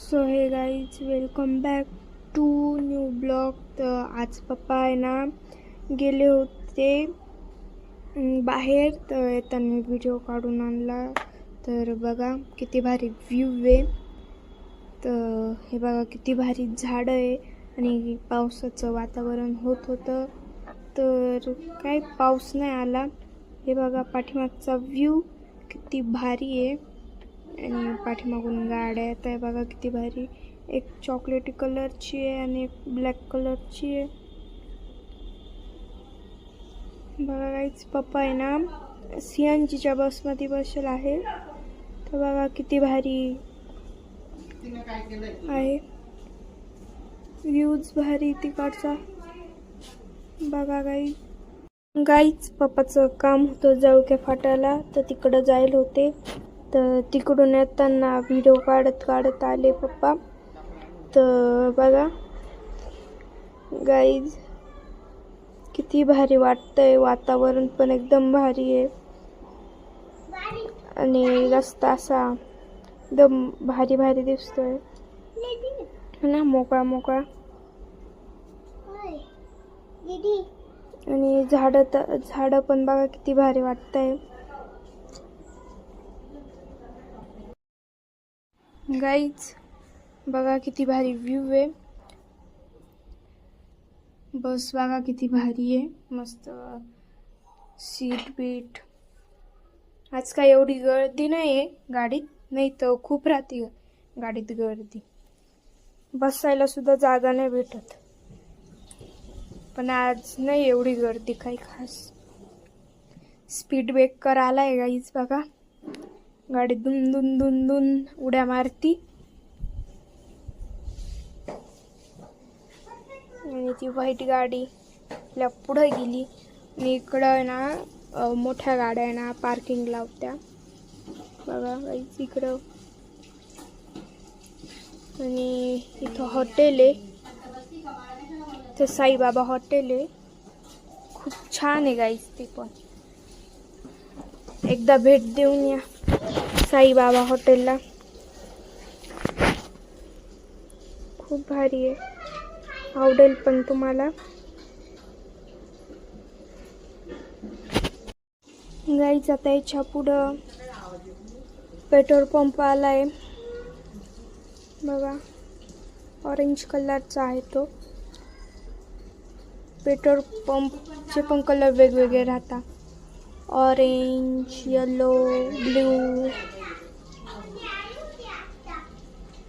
So hey guys welcome back to new blog. तर आज पप्पा आहे ना गेले होते बाहेर, तर येताना व्हिडिओ काढून आणला. तर बघा किती भारी व्ह्यू आहे. तर हे बघा किती भारी झाडं आहे आणि पावसाचं वातावरण होत होतं, तर काय पाऊस नाही आला. हे बघा पाठीमागचा व्ह्यू किती भारी आहे आणि पाठीमागून गाड्या येत आहे बघा किती भारी. एक चॉकलेटी कलरची आहे आणि एक ब्लॅक कलरची आहे. बघा काहीच पप्पा आहे ना CNGच्या बसमध्ये बसेल आहे. तर बघा किती भारी आहे, व्ह्यूज भारी तिकडचा. बघा गाईच पप्पाचं काम होतं जळके फाट्याला, तर तिकडं जायला होते. तर तिकडून येताना व्हिडिओ काढत आले पप्पा. तर बघा गाईज किती भारी वाटतंय, वातावरण पण एकदम भारी आहे आणि रस्ता असा एकदम भारी भारी दिसतोय ना, मोकळा मोकळा. आणि झाडं पण बघा किती भारी वाटतंय. गाईज बघा किती भारी व्ह्यू आहे. बस बघा किती भारी आहे, मस्त सीट बीट. आज काय एवढी गर्दी नाही आहे गाडीत, नाही तर खूप राहते गाडीत गर्दी, बसायला सुद्धा जागा नाही भेटत. पण आज नाही एवढी गर्दी काही खास. स्पीड ब्रेकर आलाय गाईज बघा, गाडी दुन दुन दुन दुन उड्या मारती आणि ती व्हाईट गाडी आपल्या पुढे गेली. आणि इकडं आहे ना मोठ्या गाड्या आहे ना पार्किंग लावत्या बघा गाईज इकडं. आणि इथं हॉटेल आहे, ते साईबाबा हॉटेल आहे, खूप छान आहे गाईज. ते पण एकदा भेट देऊन या साईबाबा हॉटेलला, खूप भारी आहे, आवडेल पण तुम्हाला. गाईज आता याच्या पुढं पेट्रोल पंप आलाय बघा, ऑरेंज कलरचा आहे तो. पेट्रोल पंपचे पण कलर वेगवेगळे राहतात, ऑरेंज, येलो, ब्ल्यू.